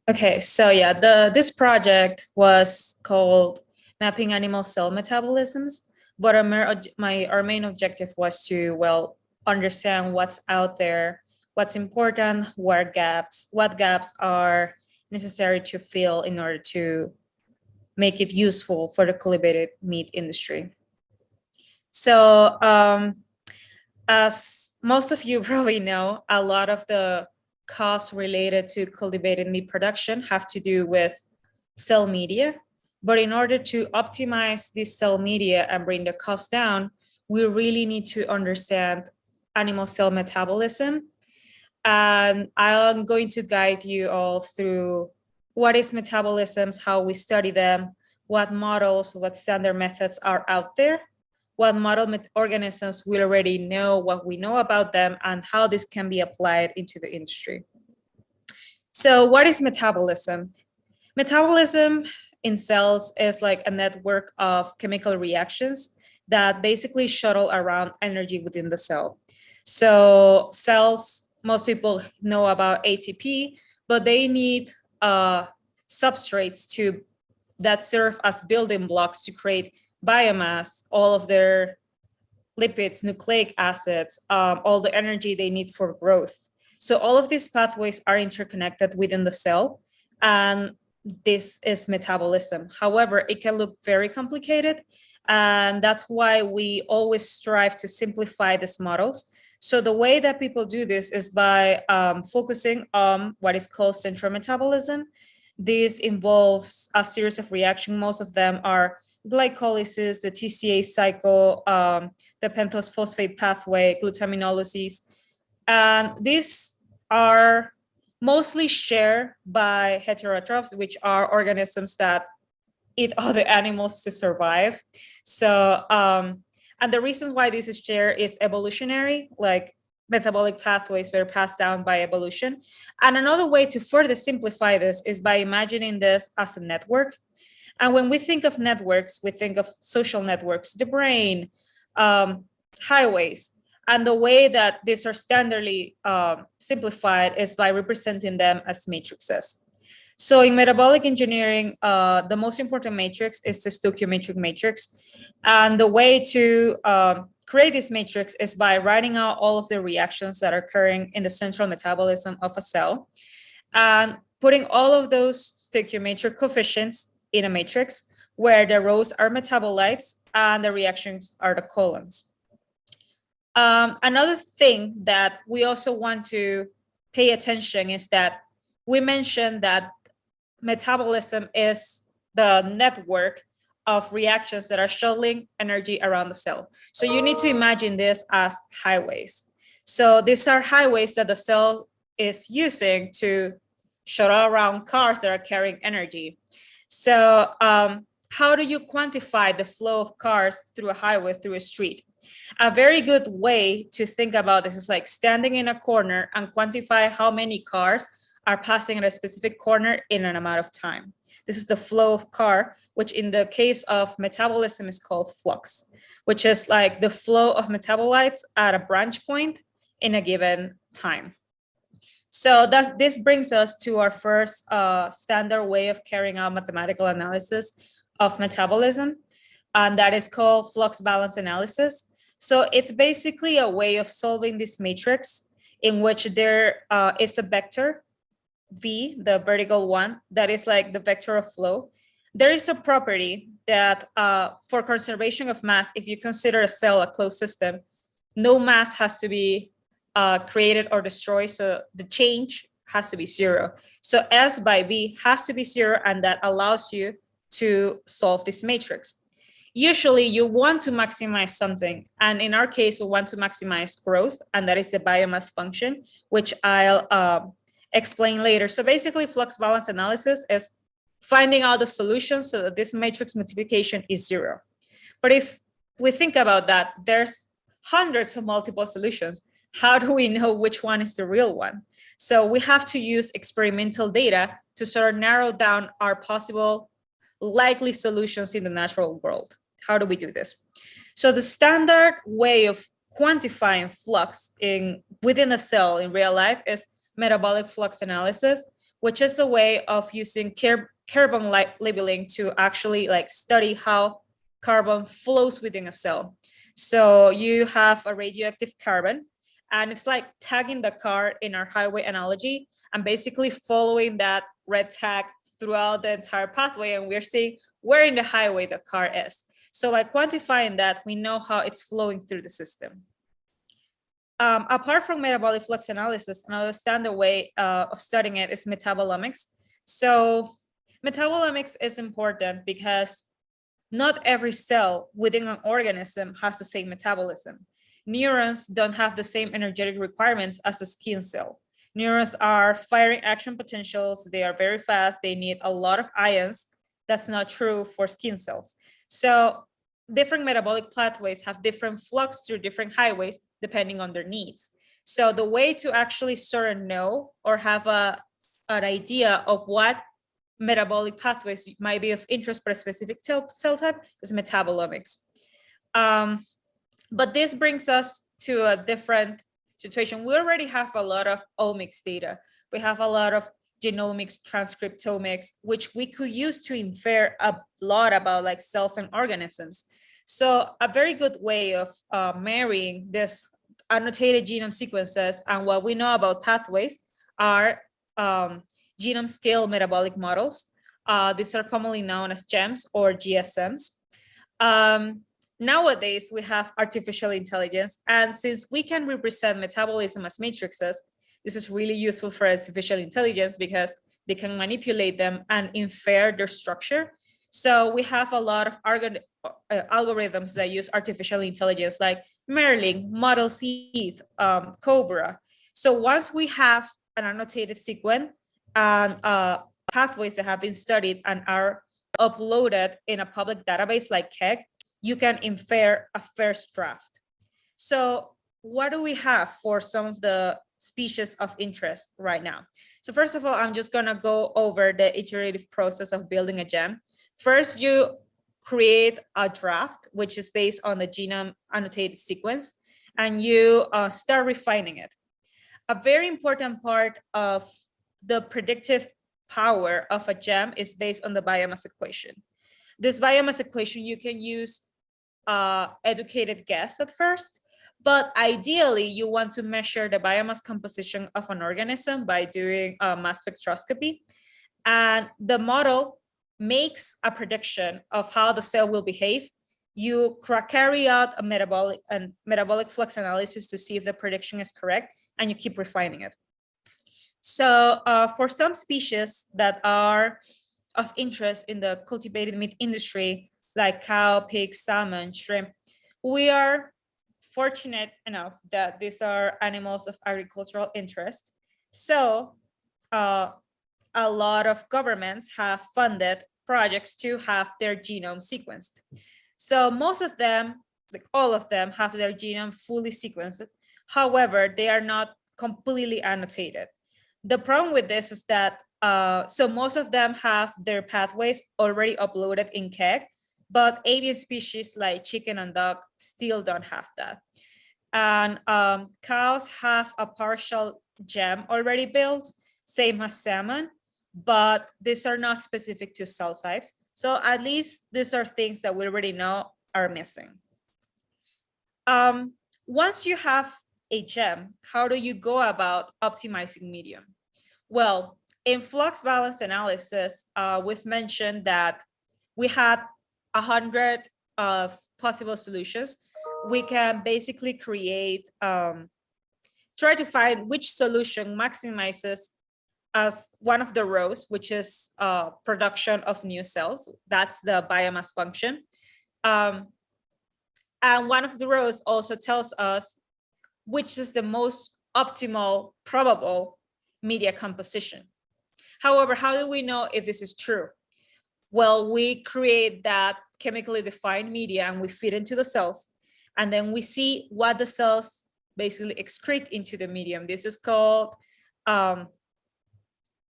Okay, so yeah, this project was called Mapping Animal Cell Metabolisms, but our main objective was to, well, understand what's out there, what's important, what gaps are necessary to fill in order to make it useful for the cultivated meat industry. So, as most of you probably know, a lot of the costs related to cultivated meat production have to do with cell media. But in order to optimize this cell media and bring the cost down, we really need to understand animal cell metabolism. And I'm going to guide you all through what is metabolisms, how we study them, what models, what standard methods are out there, what model organisms we already know, what we know about them, and how this can be applied into the industry. So what is metabolism? Metabolism in cells is like a network of chemical reactions that basically shuttle around energy within the cell. So cells, most people know about ATP, but they need substrates that serve as building blocks to create biomass, all of their lipids, nucleic acids, all the energy they need for growth. So all of these pathways are interconnected within the cell, and this is metabolism. However, it can look very complicated, and that's why we always strive to simplify these models. So the way that people do this is by focusing on what is called central metabolism. This involves a series of reactions. Most of them are glycolysis, the TCA cycle, the pentose phosphate pathway, glutaminolysis. And these are mostly shared by heterotrophs, which are organisms that eat other animals to survive. So, and the reason why this is shared is evolutionary, like metabolic pathways were passed down by evolution. And another way to further simplify this is by imagining this as a network. And when we think of networks, we think of social networks, the brain, highways. And the way that these are standardly simplified is by representing them as matrices. So in metabolic engineering, the most important matrix is the stoichiometric matrix. And the way to create this matrix is by writing out all of the reactions that are occurring in the central metabolism of a cell and putting all of those stoichiometric coefficients in a matrix where the rows are metabolites and the reactions are the columns. Another thing that we also want to pay attention is that we mentioned that metabolism is the network of reactions that are shuttling energy around the cell. So you need to imagine this as highways. So these are highways that the cell is using to shuttle around cars that are carrying energy. So how do you quantify the flow of cars through a highway, through a street? A very good way to think about this is like standing in a corner and quantify how many cars are passing at a specific corner in an amount of time. This is the flow of car, which in the case of metabolism is called flux, which is like the flow of metabolites at a branch point in a given time. So this brings us to our first standard way of carrying out mathematical analysis of metabolism, and that is called flux balance analysis. So it's basically a way of solving this matrix in which there is a vector, V, the vertical one, that is like the vector of flow. There is a property that for conservation of mass, if you consider a cell a closed system, no mass has to be created or destroyed, so the change has to be zero. So S by V has to be zero, and that allows you to solve this matrix. Usually you want to maximize something, and in our case, we want to maximize growth, and that is the biomass function, which I'll explain later. So basically, flux balance analysis is finding out the solution so that this matrix multiplication is zero. But if we think about that, there's hundreds of multiple solutions. How do we know which one is the real one? So we have to use experimental data to sort of narrow down our possible likely solutions in the natural world. How do we do this? So the standard way of quantifying flux within a cell in real life is metabolic flux analysis, which is a way of using carbon labeling to actually like study how carbon flows within a cell. So you have a radioactive carbon, and it's like tagging the car in our highway analogy and basically following that red tag throughout the entire pathway, and we're seeing where in the highway the car is. So by quantifying that, we know how it's flowing through the system. Apart from metabolic flux analysis, another standard way of studying it is metabolomics. So metabolomics is important because not every cell within an organism has the same metabolism. Neurons don't have the same energetic requirements as a skin cell. Neurons are firing action potentials. They are very fast. They need a lot of ions. That's not true for skin cells. So different metabolic pathways have different flux through different highways depending on their needs. So the way to actually sort of know or have an idea of what metabolic pathways might be of interest for a specific cell type is metabolomics. But this brings us to a different situation. We already have a lot of omics data. We have a lot of genomics, transcriptomics, which we could use to infer a lot about like cells and organisms. So a very good way of marrying this annotated genome sequences and what we know about pathways are genome scale metabolic models. These are commonly known as GEMs or GSMs. Nowadays, we have artificial intelligence, and since we can represent metabolism as matrices, this is really useful for artificial intelligence because they can manipulate them and infer their structure. So we have a lot of algorithms that use artificial intelligence like Merlin, Model C, Cobra. So once we have an annotated sequence and pathways that have been studied and are uploaded in a public database like KEGG, you can infer a first draft. So what do we have for some of the species of interest right now? So first of all, I'm just gonna go over the iterative process of building a gem. First, you create a draft, which is based on the genome annotated sequence, and you start refining it. A very important part of the predictive power of a gem is based on the biomass equation. This biomass equation, you can use educated guess at first, but ideally you want to measure the biomass composition of an organism by doing mass spectroscopy. And the model makes a prediction of how the cell will behave. You carry out a metabolic flux analysis to see if the prediction is correct, and you keep refining it. So for some species that are of interest in the cultivated meat industry, like cow, pig, salmon, shrimp, we are fortunate enough that these are animals of agricultural interest. So a lot of governments have funded projects to have their genome sequenced. So most of them, like all of them, have their genome fully sequenced. However, they are not completely annotated. The problem with this is that so most of them have their pathways already uploaded in KEGG, but avian species like chicken and dog still don't have that. And cows have a partial gem already built, same as salmon, but these are not specific to cell types. So at least these are things that we already know are missing. Once you have a gem, how do you go about optimizing medium? Well, in flux balance analysis, we've mentioned that we had 100 of possible solutions. We can basically create, try to find which solution maximizes as one of the rows, which is production of new cells. That's the biomass function. And one of the rows also tells us which is the most optimal probable media composition. However, how do we know if this is true? Well, we create that chemically defined media and we feed into the cells, and then we see what the cells basically excrete into the medium. This is called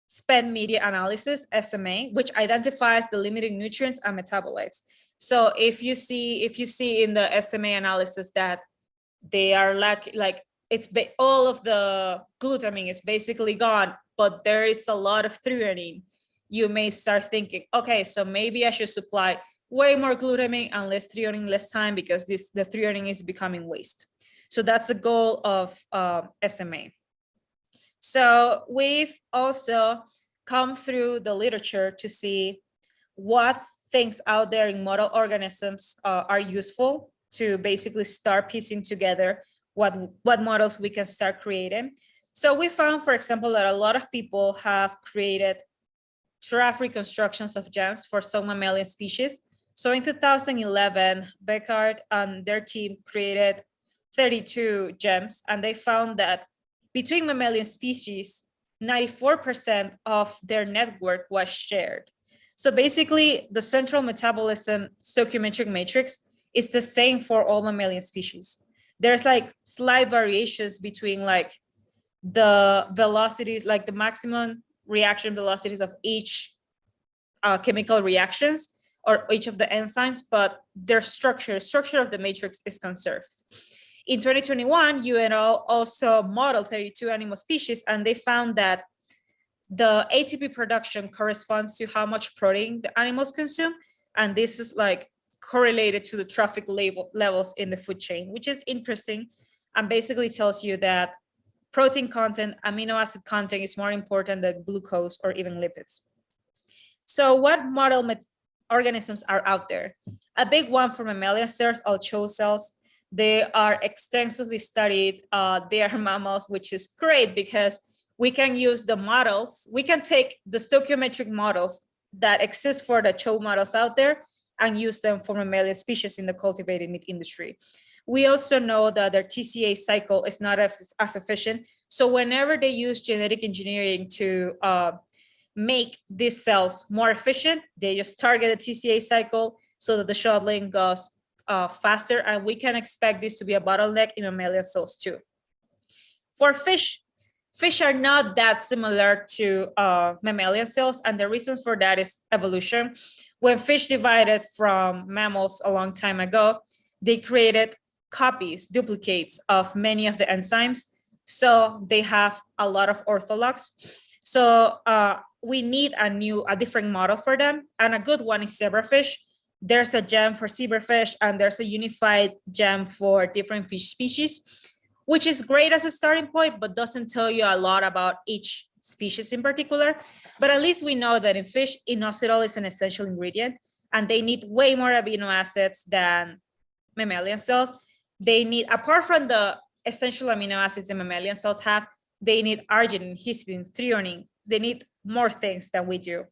spent media analysis, SMA, which identifies the limiting nutrients and metabolites. So if you see in the SMA analysis that they are like all of the glutamine is basically gone, but there is a lot of threonine, you may start thinking, okay, so maybe I should supply way more glutamine and less threonine less time, because the threonine is becoming waste. So that's the goal of SMA. So we've also come through the literature to see what things out there in model organisms are useful to basically start piecing together what models we can start creating. So we found, for example, that a lot of people have created draft reconstructions of gems for some mammalian species. So in 2011, Beckard and their team created 32 gems, and they found that between mammalian species, 94% of their network was shared. So basically, the central metabolism stoichiometric matrix is the same for all mammalian species. There's like slight variations between like the velocities, like the maximum reaction velocities of each chemical reactions or each of the enzymes, but their structure of the matrix is conserved. In 2021, UNO also modeled 32 animal species, and they found that the ATP production corresponds to how much protein the animals consume, and this is like correlated to the trophic levels in the food chain, which is interesting and basically tells you that protein content, amino acid content is more important than glucose or even lipids. So what model organisms are out there? A big one for mammalian cells are CHO cells. They are extensively studied. They are mammals, which is great because we can use the models. We can take the stoichiometric models that exist for the CHO models out there and use them for mammalian species in the cultivated meat industry. We also know that their TCA cycle is not as efficient. So whenever they use genetic engineering to make these cells more efficient, they just target the TCA cycle so that the shuttling goes faster, and we can expect this to be a bottleneck in mammalian cells too. For fish are not that similar to mammalian cells, and the reason for that is evolution. When fish divided from mammals a long time ago, they created copies, duplicates of many of the enzymes, so they have a lot of orthologs. So we need a different model for them, and a good one is zebrafish. There's a gem for zebrafish, and there's a unified gem for different fish species, which is great as a starting point, but doesn't tell you a lot about each species in particular. But at least we know that in fish, inositol is an essential ingredient, and they need way more amino acids than mammalian cells. They need, apart from the essential amino acids the mammalian cells have, they need arginine, histidine, threonine. They need more things than we do.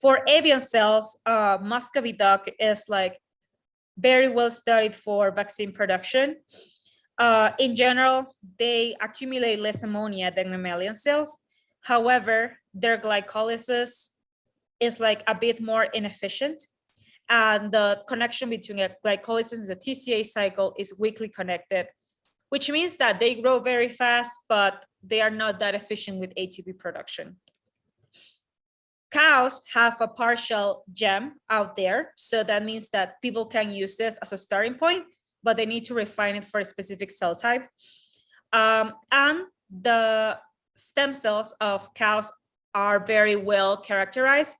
For avian cells, muscovy duck is like very well studied for vaccine production. In general, they accumulate less ammonia than mammalian cells. However, their glycolysis is like a bit more inefficient. And the connection between glycolysis and the TCA cycle is weakly connected, which means that they grow very fast, but they are not that efficient with ATP production. Cows have a partial gem out there. So that means that people can use this as a starting point, but they need to refine it for a specific cell type. And the stem cells of cows are very well characterized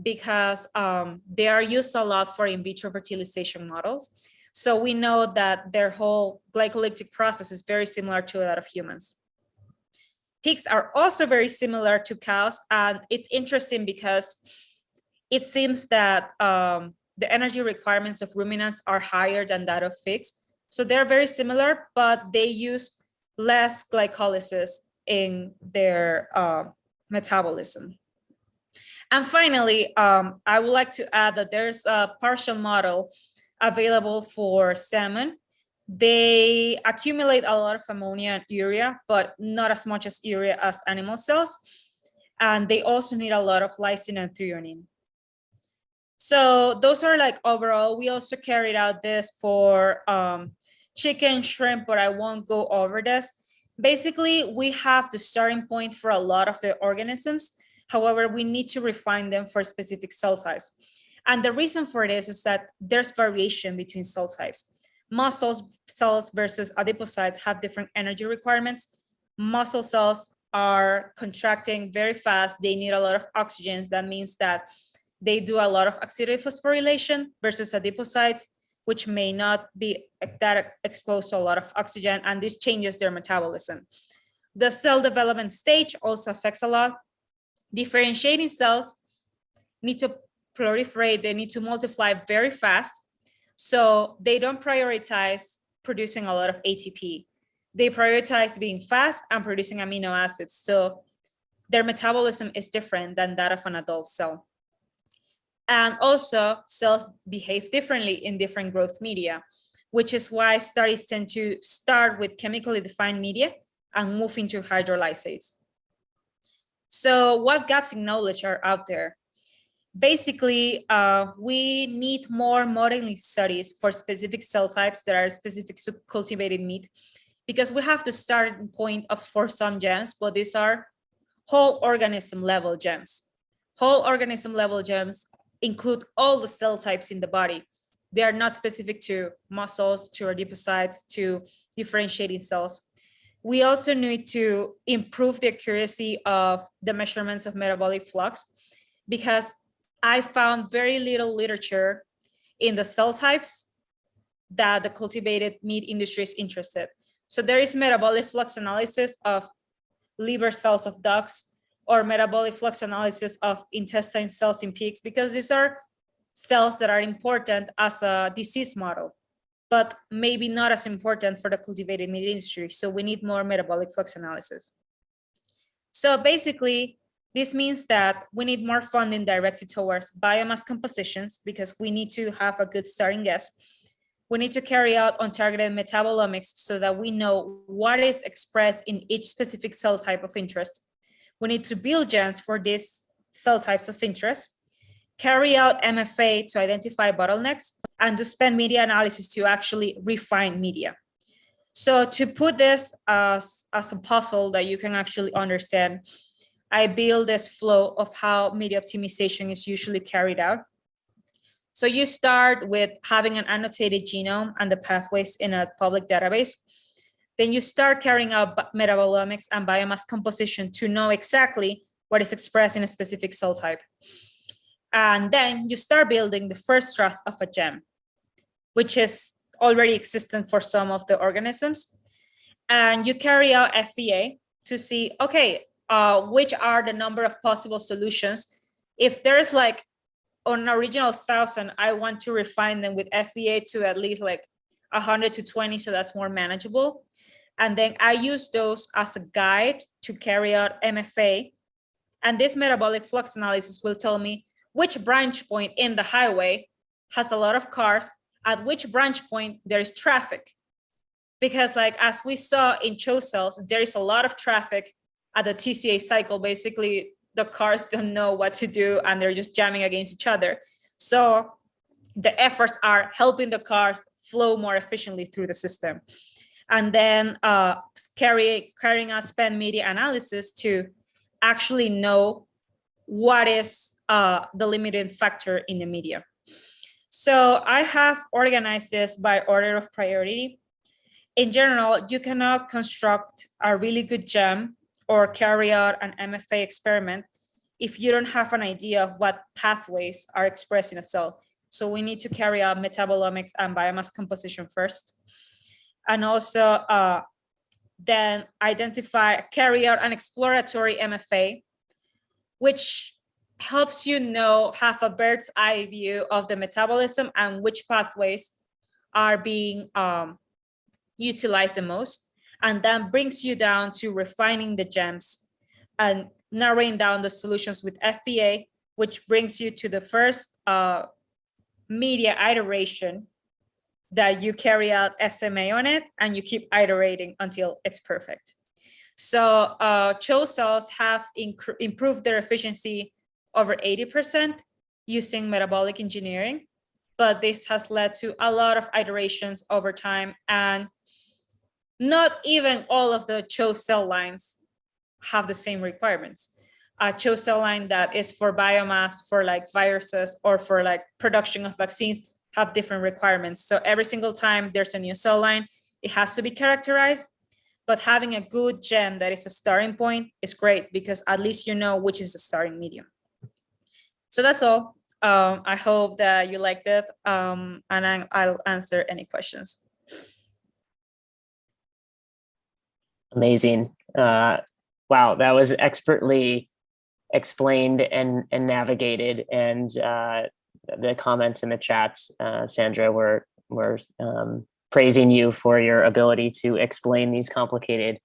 because they are used a lot for in vitro fertilization models. So we know that their whole glycolytic process is very similar to that of humans. Pigs are also very similar to cows, and it's interesting because it seems that the energy requirements of ruminants are higher than that of pigs. So they're very similar, but they use less glycolysis in their metabolism. And finally, I would like to add that there's a partial model available for salmon. They accumulate a lot of ammonia and urea, but not as much as urea as animal cells. And they also need a lot of lysine and threonine. So those are like overall. We also carried out this for chicken, shrimp, but I won't go over this. Basically, we have the starting point for a lot of the organisms. However, we need to refine them for specific cell types. And the reason for this is that there's variation between cell types. muscle cells versus adipocytes have different energy requirements. Muscle cells are contracting very fast. They need a lot of oxygen. That means that they do a lot of oxidative phosphorylation versus adipocytes, which may not be that exposed to a lot of oxygen, and this changes their metabolism. The cell development stage also affects a lot. Differentiating cells need to proliferate, they need to multiply very fast. So they don't prioritize producing a lot of ATP. They prioritize being fast and producing amino acids. So their metabolism is different than that of an adult cell. And also cells behave differently in different growth media, which is why studies tend to start with chemically defined media and move into hydrolysates. So what gaps in knowledge are out there? Basically, we need more modeling studies for specific cell types that are specific to cultivated meat, because we have the starting point of for some gems, but these are whole organism level gems. Whole organism level gems include all the cell types in the body. They are not specific to muscles, to adipocytes, to differentiating cells. We also need to improve the accuracy of the measurements of metabolic flux, because I found very little literature in the cell types that the cultivated meat industry is interested. So there is metabolic flux analysis of liver cells of ducks, or metabolic flux analysis of intestine cells in pigs, because these are cells that are important as a disease model, but maybe not as important for the cultivated meat industry. So we need more metabolic flux analysis. So basically, this means that we need more funding directed towards biomass compositions, because we need to have a good starting guess. We need to carry out untargeted metabolomics so that we know what is expressed in each specific cell type of interest. We need to build gens for these cell types of interest, carry out MFA to identify bottlenecks, and to spend media analysis to actually refine media. So to put this as a puzzle that you can actually understand, I build this flow of how media optimization is usually carried out. So you start with having an annotated genome and the pathways in a public database. Then you start carrying out metabolomics and biomass composition to know exactly what is expressed in a specific cell type. And then you start building the first trust of a gem, which is already existent for some of the organisms. And you carry out FEA to see, okay, which are the number of possible solutions. If there's like an original 1,000, I want to refine them with FEA to at least like 100 to 20, so that's more manageable. And then I use those as a guide to carry out MFA. And this metabolic flux analysis will tell me which branch point in the highway has a lot of cars, at which branch point there is traffic. Because like, as we saw in CHO cells, there is a lot of traffic at the TCA cycle. Basically, the cars don't know what to do and they're just jamming against each other. So the efforts are helping the cars flow more efficiently through the system. And then carrying out spend media analysis to actually know what is the limiting factor in the media. So I have organized this by order of priority. In general, you cannot construct a really good gem or carry out an MFA experiment if you don't have an idea of what pathways are expressed in a cell. So we need to carry out metabolomics and biomass composition first. And also then carry out an exploratory MFA, which helps you know, have a bird's eye view of the metabolism and which pathways are being utilized the most, and then brings you down to refining the gems and narrowing down the solutions with FBA, which brings you to the first media iteration that you carry out SMA on it, and you keep iterating until it's perfect. So CHO cells have improved their efficiency over 80% using metabolic engineering, but this has led to a lot of iterations over time, and not even all of the CHO cell lines have the same requirements. A CHO cell line that is for biomass, for like viruses, or for like production of vaccines have different requirements. So every single time there's a new cell line, it has to be characterized. But having a good gem that is the starting point is great, because at least you know which is the starting medium. So that's all. I hope that you liked it, and I'll answer any questions. Amazing. Wow, that was expertly explained and navigated, and the comments in the chats, Sandra, were praising you for your ability to explain these complicated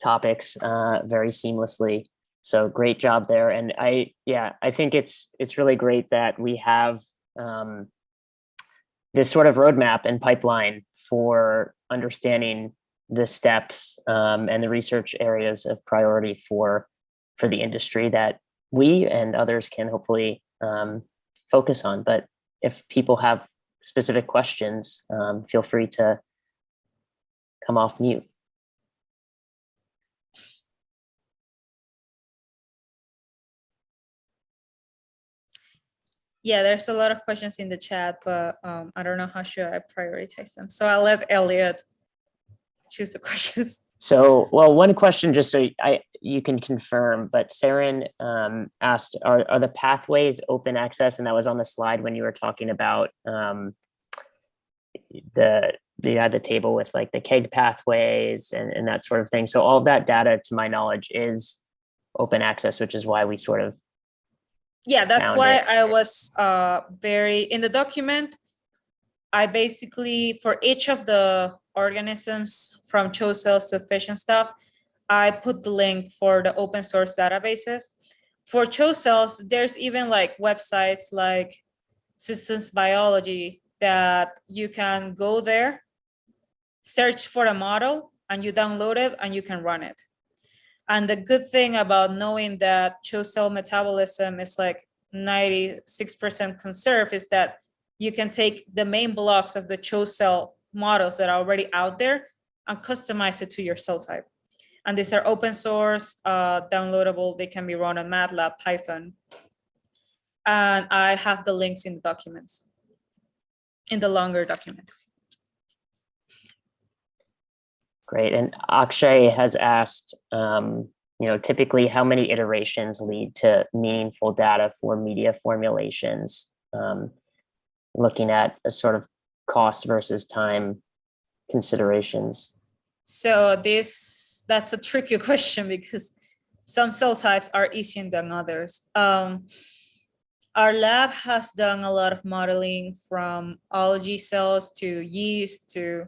topics very seamlessly. So great job there. And I think it's really great that we have this sort of roadmap and pipeline for understanding the steps and the research areas of priority for the industry that we and others can hopefully focus on. But if people have specific questions, feel free to come off mute. Yeah, there's a lot of questions in the chat, but I don't know how should I prioritize them. So I'll let Elliot choose the questions. So, well, one question, just so you can confirm, but Saren asked, are the pathways open access? And that was on the slide when you were talking about you had the table with like the KEGG pathways and that sort of thing. So all of that data, to my knowledge, is open access, which is why we sort of that's why I was in the document. I basically, for each of the organisms from CHO cells to fish and stuff, I put the link for the open source databases. For CHO cells, there's even like websites like Systems Biology that you can go there, search for a model, and you download it and you can run it. And the good thing about knowing that CHO cell metabolism is like 96% conserved is that you can take the main blocks of the CHO cell models that are already out there and customize it to your cell type. And these are open source, downloadable. They can be run on MATLAB, Python. And I have the links in the documents, in the longer document. Great. And Akshay has asked, typically how many iterations lead to meaningful data for media formulations? Looking at a sort of cost versus time considerations. So that's a tricky question because some cell types are easier than others. Our lab has done a lot of modeling from algae cells to yeast to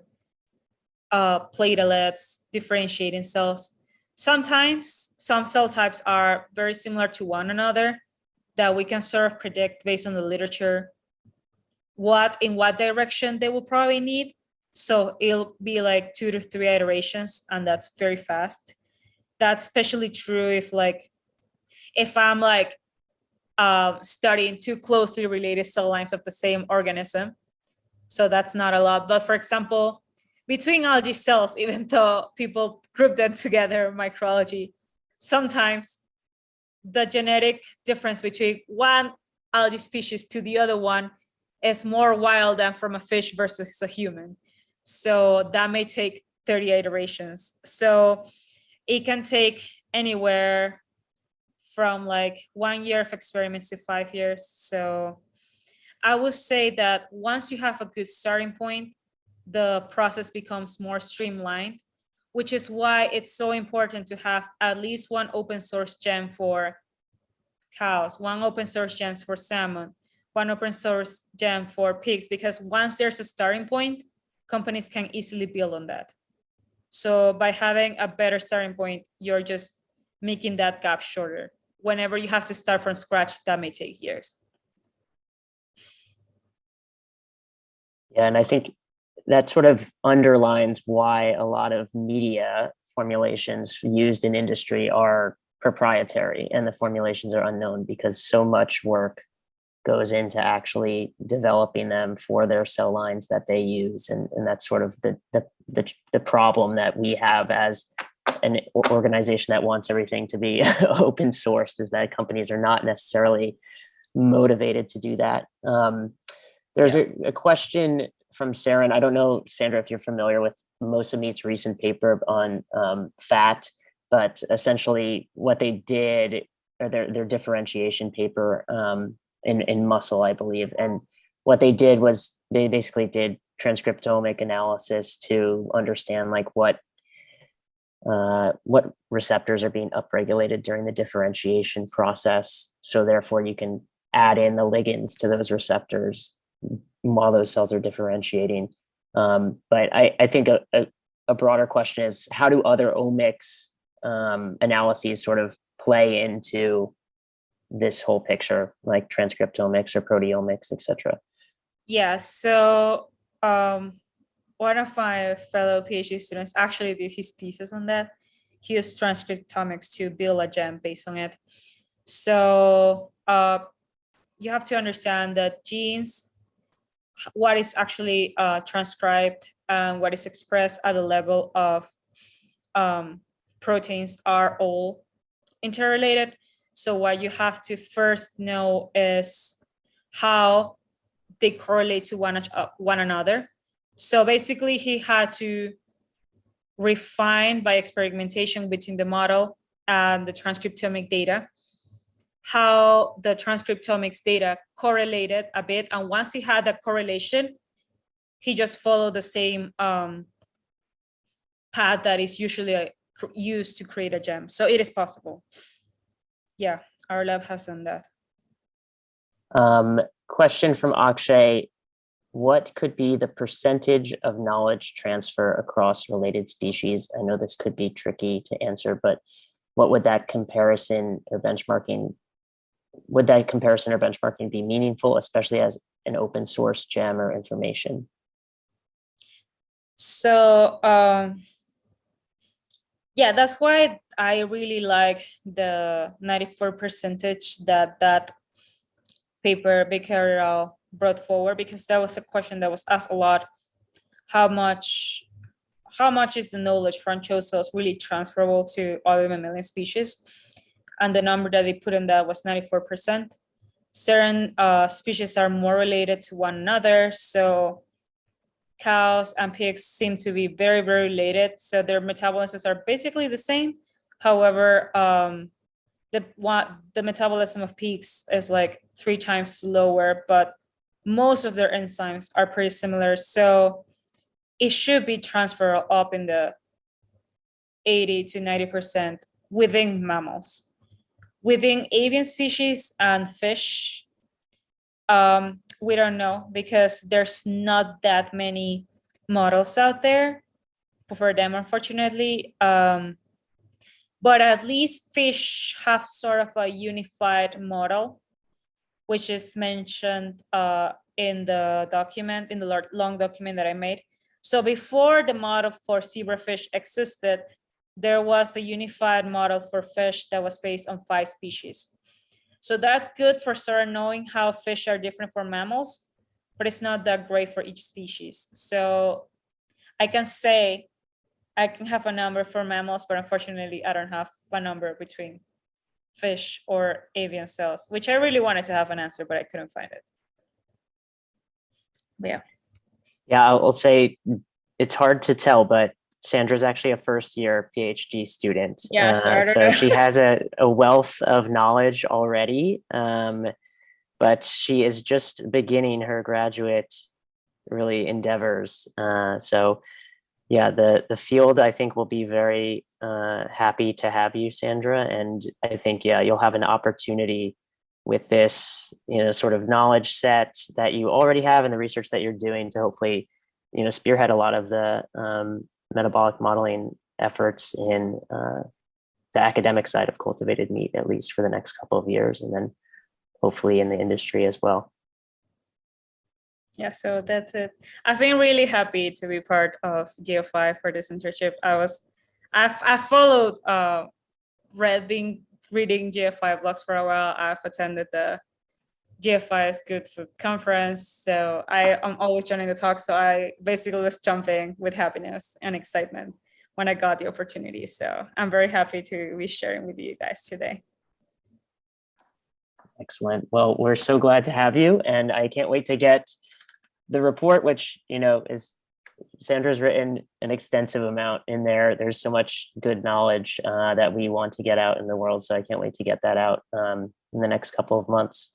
platelets, differentiating cells. Sometimes some cell types are very similar to one another that we can sort of predict based on the literature in what direction they will probably need. So it'll be like 2 to 3 iterations, and that's very fast. That's especially true if I'm like studying two closely related cell lines of the same organism. So that's not a lot. But for example, between algae cells, even though people group them together in microbiology, sometimes the genetic difference between one algae species to the other one is more wild than from a fish versus a human. So that may take 30 iterations. So it can take anywhere from like 1 year of experiments to 5 years. So I would say that once you have a good starting point, the process becomes more streamlined, which is why it's so important to have at least one open source gem for cows, one open source gem for salmon, one open source gem for pigs, because once there's a starting point, companies can easily build on that. So by having a better starting point, you're just making that gap shorter. Whenever you have to start from scratch, that may take years. Yeah, and I think that sort of underlines why a lot of media formulations used in industry are proprietary and the formulations are unknown, because so much work goes into actually developing them for their cell lines that they use. And that's sort of the problem that we have as an organization that wants everything to be open sourced, is that companies are not necessarily motivated to do that. There's a question from Sarah, and I don't know, Sandra, if you're familiar with Mosameet's recent paper on fat, but essentially what they did, or their differentiation paper in muscle, I believe. And what they did was they basically did transcriptomic analysis to understand like what receptors are being upregulated during the differentiation process. So therefore you can add in the ligands to those receptors while those cells are differentiating. But I think a broader question is, how do other omics analyses sort of play into this whole picture, like transcriptomics or proteomics, et cetera? Yeah, so one of my fellow PhD students actually did his thesis on that. He used transcriptomics to build a gem based on it. So you have to understand that genes, what is actually transcribed and what is expressed at the level of proteins are all interrelated. So what you have to first know is how they correlate to one another. So basically he had to refine by experimentation between the model and the transcriptomic data, how the transcriptomics data correlated a bit. And once he had that correlation, he just followed the same path that is usually used to create a gem. So it is possible. Yeah, our lab has done that. Question from Akshay. What could be the percentage of knowledge transfer across related species? I know this could be tricky to answer, but what would that comparison or benchmarking be meaningful, especially as an open source gem or information? So yeah, that's why I really like the 94% that paper Becquerel brought forward, because that was a question that was asked a lot. How much is the knowledge from CHO cells really transferable to other mammalian species? And the number that they put in that was 94%. Certain species are more related to one another. So cows and pigs seem to be very, very related. So their metabolisms are basically the same. However, the metabolism of pigs is like 3 times slower, but most of their enzymes are pretty similar. So it should be transferred up in the 80 to 90% within mammals. Within avian species and fish, we don't know, because there's not that many models out there for them, unfortunately. But at least fish have sort of a unified model, which is mentioned in the document, in the long document that I made. So before the model for zebrafish existed, there was a unified model for fish that was based on 5 species. So that's good for sort of knowing how fish are different from mammals, but it's not that great for each species. So I can say I can have a number for mammals, but unfortunately I don't have a number between fish or avian cells, which I really wanted to have an answer, but I couldn't find it. But yeah. Yeah, I'll say it's hard to tell, but Sandra's actually a first-year PhD student. Yeah, so she has a wealth of knowledge already, but she is just beginning her graduate really endeavors. So yeah, the field, I think, will be very happy to have you, Sandra. And I think, yeah, you'll have an opportunity with this, sort of knowledge set that you already have and the research that you're doing to hopefully, spearhead a lot of the metabolic modeling efforts in the academic side of cultivated meat, at least for the next couple of years, and then hopefully in the industry as well. Yeah, so that's it. I've been really happy to be part of GeoFi for this internship. I followed reading GeoFi blogs for a while. I've attended the GeoFi is Good Food conference, so I'm always joining the talk. So I basically was jumping with happiness and excitement when I got the opportunity. So I'm very happy to be sharing with you guys today. Excellent. Well, we're so glad to have you, and I can't wait to get the report, which, is Sandra's written an extensive amount in there. There's so much good knowledge that we want to get out in the world. So I can't wait to get that out in the next couple of months.